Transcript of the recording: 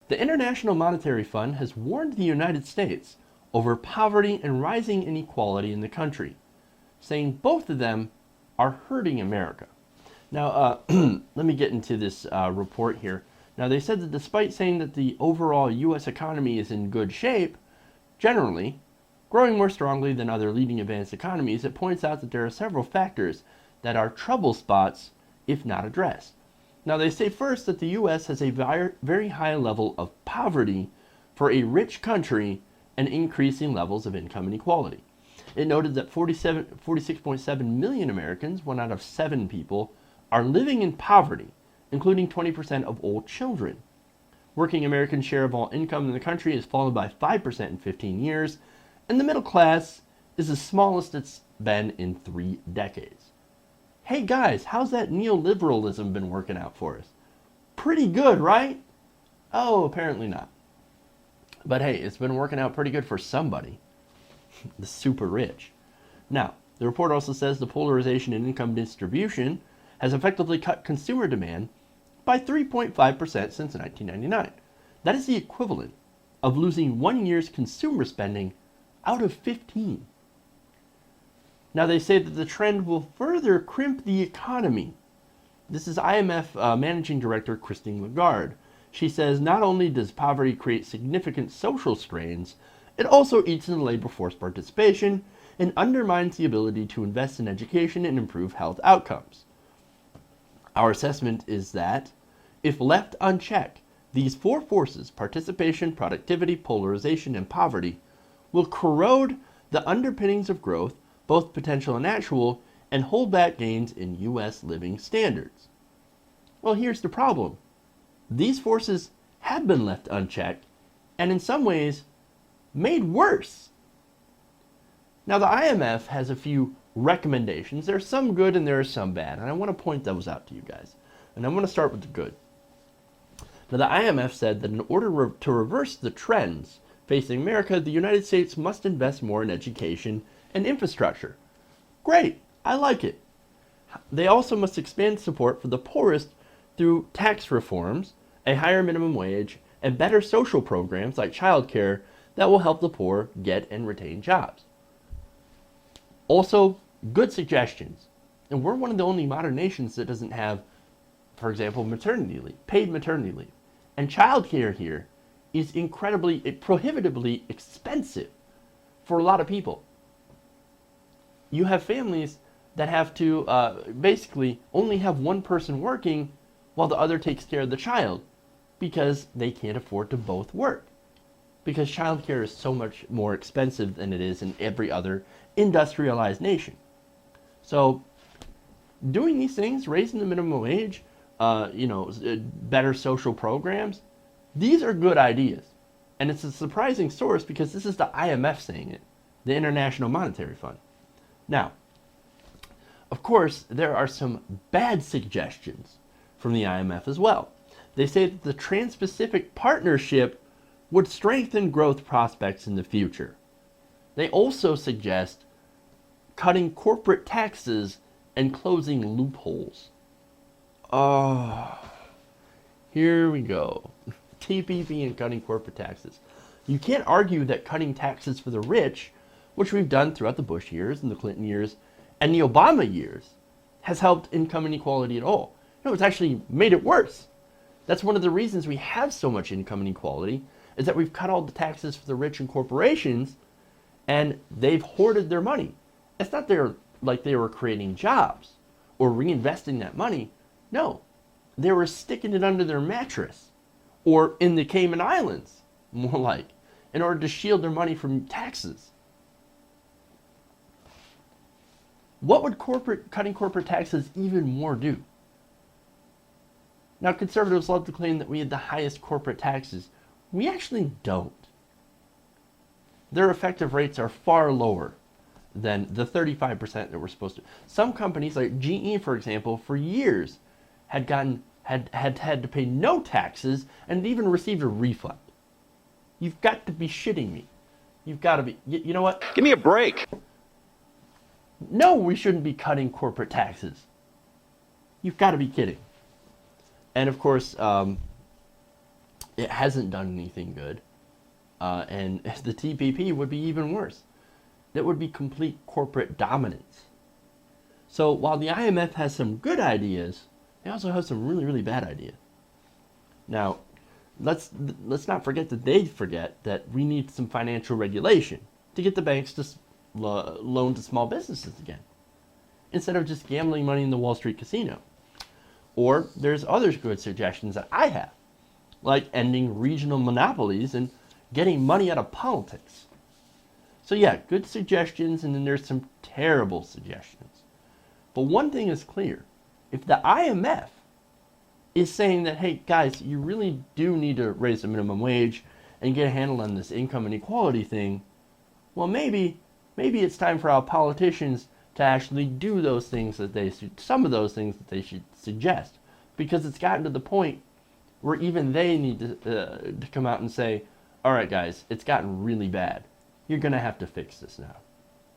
The International Monetary Fund has warned the United States over poverty and rising inequality in the country, saying both of them are hurting America. Now, let me get into this report here. Now, they said that despite saying that the overall U.S. economy is in good shape, generally, growing more strongly than other leading advanced economies, it points out that there are several factors that are trouble spots if not addressed. Now, they say first that the U.S. has a very high level of poverty for a rich country and increasing levels of income inequality. It noted that 46.7 million Americans, 1 out of 7 people, are living in poverty, including 20% of all children. Working Americans' share of all income in the country has fallen by 5% in 15 years, and the middle class is the smallest it's been in 3 decades. Hey guys, how's that neoliberalism been working out for us? Pretty good, right? Oh, apparently not. But hey, it's been working out pretty good for somebody. The super rich. Now, the report also says the polarization in income distribution has effectively cut consumer demand by 3.5% since 1999. That is the equivalent of losing 1 year's consumer spending out of 15. Now, they say that the trend will further crimp the economy. This is IMF Managing Director Christine Lagarde. She says not only does poverty create significant social strains, it also eats into labor force participation and undermines the ability to invest in education and improve health outcomes. Our assessment is that, if left unchecked, these 4 forces, participation, productivity, polarization, and poverty, will corrode the underpinnings of growth, both potential and actual, and hold back gains in U.S. living standards. Well, here's the problem. These forces have been left unchecked, and in some ways, made worse. Now, the IMF has a few recommendations. There's some good and there are some bad, and I want to point those out to you guys. And I'm going to start with the good. Now, the IMF said that in order to reverse the trends facing America, the United States must invest more in education and infrastructure. Great, I like it. They also must expand support for the poorest through tax reforms, a higher minimum wage, and better social programs like childcare that will help the poor get and retain jobs. Also, good suggestions. And we're one of the only modern nations that doesn't have, for example, maternity leave, paid maternity leave. And childcare here is prohibitively expensive for a lot of people. You have families that have to basically only have one person working while the other takes care of the child because they can't afford to both work. Because childcare is so much more expensive than it is in every other industrialized nation. So doing these things, raising the minimum wage, better social programs, these are good ideas. And it's a surprising source because this is the IMF saying it, the International Monetary Fund. Now, of course, there are some bad suggestions from the IMF as well. They say that the Trans-Pacific Partnership would strengthen growth prospects in the future. They also suggest cutting corporate taxes and closing loopholes. Oh, here we go. TPP and cutting corporate taxes. You can't argue that cutting taxes for the rich, which we've done throughout the Bush years and the Clinton years and the Obama years, has helped income inequality at all. No, it's actually made it worse. That's one of the reasons we have so much income inequality, is that we've cut all the taxes for the rich and corporations, and they've hoarded their money. It's not like they were creating jobs or reinvesting that money. No, they were sticking it under their mattress or in the Cayman Islands, more like, in order to shield their money from taxes. What would cutting corporate taxes even more do? Now, conservatives love to claim that we had the highest corporate taxes. We actually don't. Their effective rates are far lower than the 35% that we're supposed to. Some companies, like GE, for example, for years had to pay no taxes and even received a refund. You've got to be shitting me. You've got to be. You know what? Give me a break. No, we shouldn't be cutting corporate taxes. You've got to be kidding. And of course, it hasn't done anything good. And the TPP would be even worse. That would be complete corporate dominance. So while the IMF has some good ideas, they also have some really, really bad ideas. Now, let's not forget that we need some financial regulation to get the banks to loan to small businesses again, instead of just gambling money in the Wall Street casino. Or there's other good suggestions that I have, like ending regional monopolies and getting money out of politics. So yeah, good suggestions, and then there's some terrible suggestions. But one thing is clear. If the IMF is saying that, hey guys, you really do need to raise the minimum wage and get a handle on this income inequality thing, well, maybe it's time for our politicians to actually do those things some of those things that they should suggest, because it's gotten to the point where even they need to come out and say, all right guys, it's gotten really bad. You're going to have to fix this now.